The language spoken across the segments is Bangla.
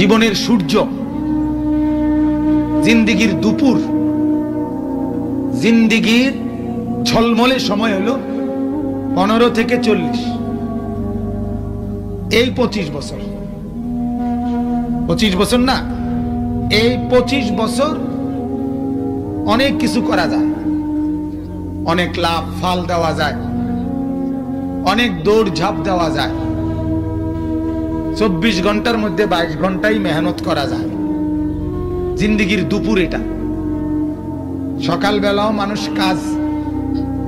জীবনের সূর্য, জিন্দিগির দুপুর, জিন্দিগির ঝলমলে সময় হলো 15 থেকে 40। এই 25 বছর, 25 বছর না, এই 25 বছর অনেক কিছু করা যায়, অনেক লাভ ফাল দেওয়া যায়, অনেক দৌড় ঝাঁপ দেওয়া যায়। 24 ঘন্টার মধ্যে 22 ঘন্টাই মেহনত করা যায়। জিন্দিগির দুপুর এটা। সকাল বেলাও মানুষ কাজ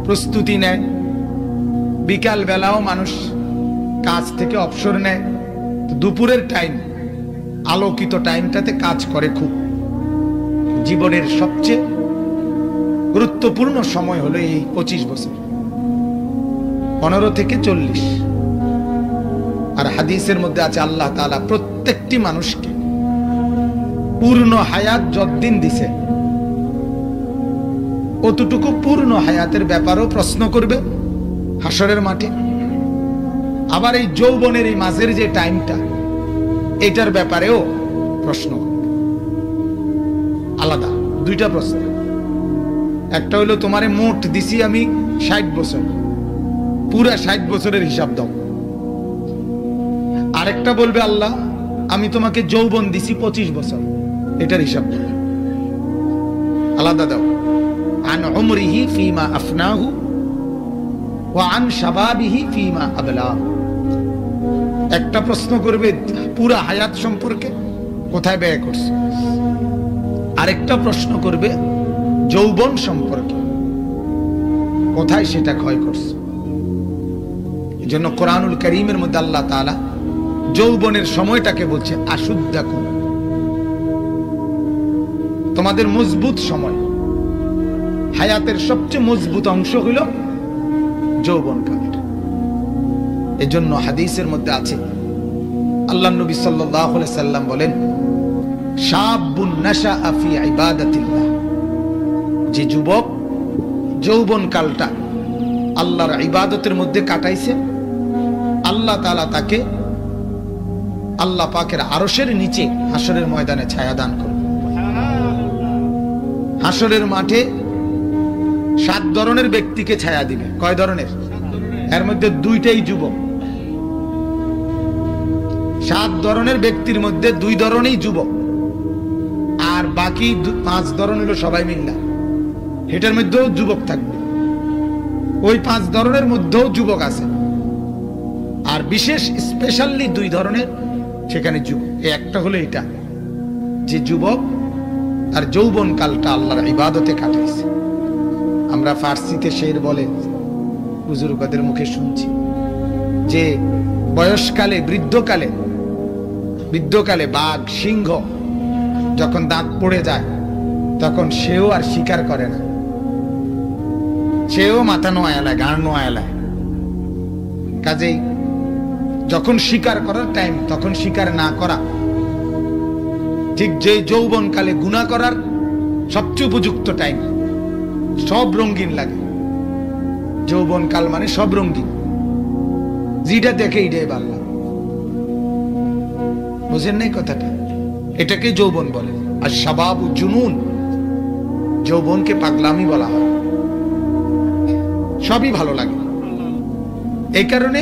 প্রস্তুতি নেয়, বিকাল বেলাও মানুষ কাজ থেকে অবসর নেয়। দুপুরের টাইম, আলোকিত টাইমটাতে কাজ করে খুব। জীবনের সবচেয়ে গুরুত্বপূর্ণ সময় হলো এই 25 বছর, 15 থেকে 40। আর হাদিসের মধ্যে আছে আল্লাহ তাআলা প্রত্যেকটি মানুষকে পূর্ণ হায়াত যতদিন দিছে অতটুকু পূর্ণ হায়াতের ব্যাপারেও প্রশ্ন করবে হাসরের মাঠে। আবার এই যৌবনের এই মাঝের যে টাইমটা, এটার ব্যাপারেও প্রশ্ন করবে। আলাদা দুইটা প্রশ্ন। একটা হলো তোমারে মোট দিছি আমি 60 বছর, পুরা 60 বছরের হিসাব দাও। আরেকটা বলবে আল্লাহ আমি তোমাকে যৌবন দিছি 25 বছর, এটার হিসাব দাও, আলাদা দাও। আন উমরিহি ফিমা আফনাহু ওয়া আন শাবাবিহি ফিমা আবলাহু। একটা প্রশ্ন করবে পুরা হায়াত সম্পর্কে, কোথায় ব্যয় করছো। আরেকটা প্রশ্ন করবে যৌবন সম্পর্কে, কোথায় সেটা ক্ষয় করছো। এই জন্য কোরআনুল কারীমের মধ্যে আল্লাহ তাআলা যৌবনের সময়টাকে বলছে আশুদ্দাকুম, তোমাদের মজবুত সময়। হায়াতের সবচেয়ে মজবুত অংশ হলো যৌবনকালটা। এই জন্য হাদিসের মধ্যে আছে আল্লাহ নবী সাল্লাল্লাহু আলাইহি সাল্লাম বলেন, শাবুন নাশাআ ফি ইবাদাতিল্লাহ, যে যুবক যৌবনকালটা আল্লাহর ইবাদতের মধ্যে কাটাইছে, আল্লাহ তাআলা তাকে আল্লাহ পাকের আরশের নিচে হাসরের ময়দানে ছায়া দান করবে। হাসরের মাঠে 7 ধরনের ব্যক্তিকে ছায়া দিবে। কয় ধরনের? এর মধ্যে 2টাই যুবক। 7 ধরনের ব্যক্তির মধ্যে 2 ধরনেরই যুবক, আর বাকি 5 ধরন হলো সবাই মিল্লা। এটার মধ্যেও যুবক থাকবে, ওই 5 ধরনের মধ্যেও যুবক আছে। আর বিশেষ স্পেশালি 2 ধরনের সেখানে যুবক। একটা হলো এটা, যে যুবক আর যৌবন কালটা আল্লাহর ইবাদতে কাটাইছে। আমরা ফার্সিতে শের বলে বুজুর্গদের মুখে শুনছি যে বয়সকালে, বৃদ্ধকালে বাঘ সিংহ যখন দাঁত পড়ে যায় তখন সেও আর শিকার করে না, সেও মাথা নোয়ালায়, গান নোয়ালায়। কাজেই যখন শিকার করার টাইম তখন শিকার না করা, ঠিক যে যৌবনকালে গুনাহ করার সবচেয়ে উপযুক্ত টাইম। সব রঙিন লাগে, যৌবনকাল মানে সব রঙিন, যেটা দেখে এটাই ভালো লাগে। বুঝেন নাই কথাটা? এটাকে যৌবন বলে। আর শাবাবু জুনুন, যৌবনকে পাগলামি বলা হয়। সবই ভালো লাগে। এই কারণে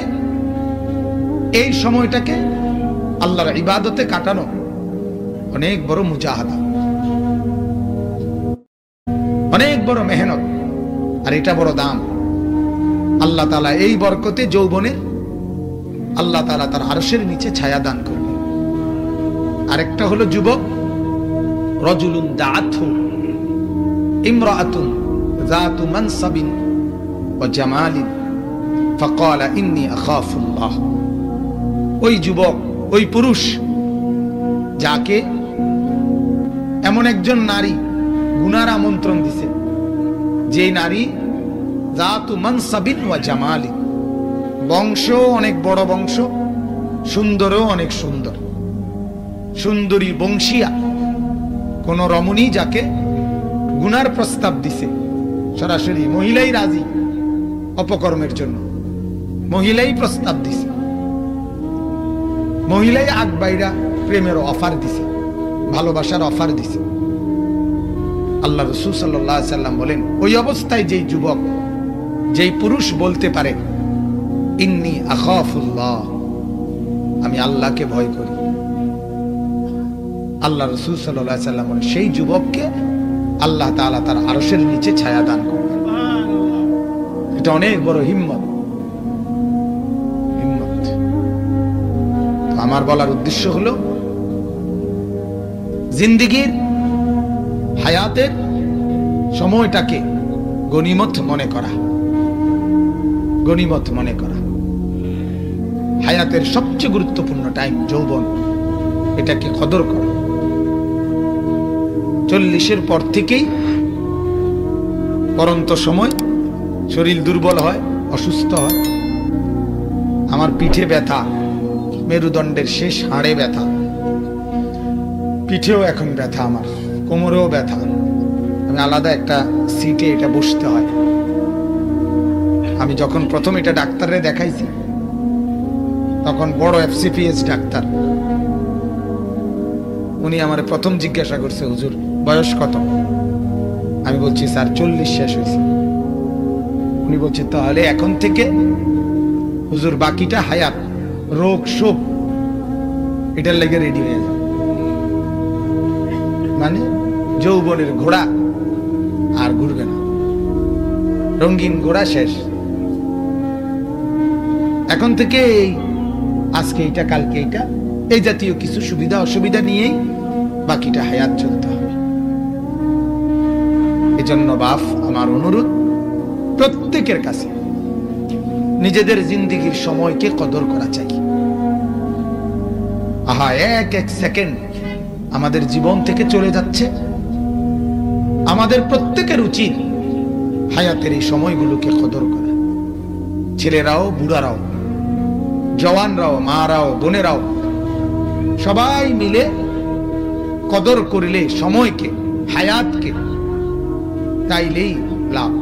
এই সময়টাকে আল্লাহর ইবাদতে কাটানো অনেক বড় মুজাহাদা, অনেক বড় মেহনত, আর এটা বড় দাম। আল্লাহ তাআলা এই বরকতে যৌবনে আল্লাহ তাআলা তার আরশের নিচে ছায়া দান করবে। আরেকটা হলো যুবক, রাজুলুন দাআতহু ইমরাআতুন যাতু মানসাবিন ওয়া জামালিন ফাকালা ইন্নী আখাফুল্লাহ। ওই যুবক, ওই পুরুষ যাকে এমন একজন নারী গুনার আমন্ত্রণ দিছে, যে নারী যাতু মানসাবিন ওয়া জামালিন, বংশ অনেক বড় বংশ, সুন্দরও অনেক সুন্দর, সুন্দরী বংশিয়া কোন রমণী যাকে গুনার প্রস্তাব দিছে, সরাসরি মহিলাই রাজি অপকর্মের জন্য, মহিলাই প্রস্তাব দিছে, মহিলাই আগ বাইরা প্রেমের অফার দিছে, ভালোবাসার অফার দিছে। আল্লাহ রাসূল সাল্লাল্লাহু আলাইহি সাল্লাম বলেন, ওই অবস্থায় যেই যুবক, যেই পুরুষ বলতে পারে ইন্নী আখাফুল্লাহ, আমি আল্লাহকে ভয় করি, আল্লাহ রাসূল সাল্লাল্লাহু আলাইহি সাল্লাম বলেন সেই যুবককে আল্লাহ তাআলা তার আরশের নিচে ছায়া দান করবেন। এটা অনেক বড় হিম্মত। আমার বলার উদ্দেশ্য হলো জিন্দেগীর হায়াতের সময়টাকে গনিমত মনে করা, গনিমত মনে করা। হায়াতের সবচেয়ে গুরুত্বপূর্ণ টাইম যৌবন, এটাকে কদর করা। 40-এর পর থেকেই পরন্ত সময়, শরীর দুর্বল হয়, অসুস্থ হয়। আমার পিঠে ব্যথা, মেরুদণ্ডের শেষ হাড়ে ব্যথা, পিঠেও এখন ব্যথা, আমার কোমরেও ব্যথা। আমি আলাদা একটা সিটে এটা বসতে হয়। আমি যখন প্রথম এটা ডাক্তারে দেখাইছি তখন বড় FCPS ডাক্তার, উনি আমার প্রথম জিজ্ঞাসা করছে, হুজুর বয়স কত? আমি বলছি স্যার 40 শেষ হয়েছে। উনি বলছে তাহলে এখন থেকে হুজুর বাকিটা হায়াত, রোগ শোক এটার লেগে রেডি হয়ে যাবে। মানে যৌবনের ঘোড়া আর ঘুরবে না, রঙিন ঘোড়া শেষ। এখন থেকে আজকে এইটা, কালকে এইটা, এই জাতীয় কিছু সুবিধা অসুবিধা নিয়েই বাকিটা হায়াত চলতে হবে। এজন্য বাপ, আমার অনুরোধ প্রত্যেকের কাছে নিজেদের জিন্দেগীর সময়কে কদর করা চাই। আহা, এক এক সেকেন্ড আমাদের জীবন থেকে চলে যাচ্ছে। আমাদের প্রত্যেকের উচিত হায়াতের এই সময়গুলোকে কদর করা। ছেলেরাও, বুড়ারাও, জওয়ানরাও, মারাও, বোনেরাও সবাই মিলে কদর করলে সময়কে, হায়াতকে, তাইলেই লাভ।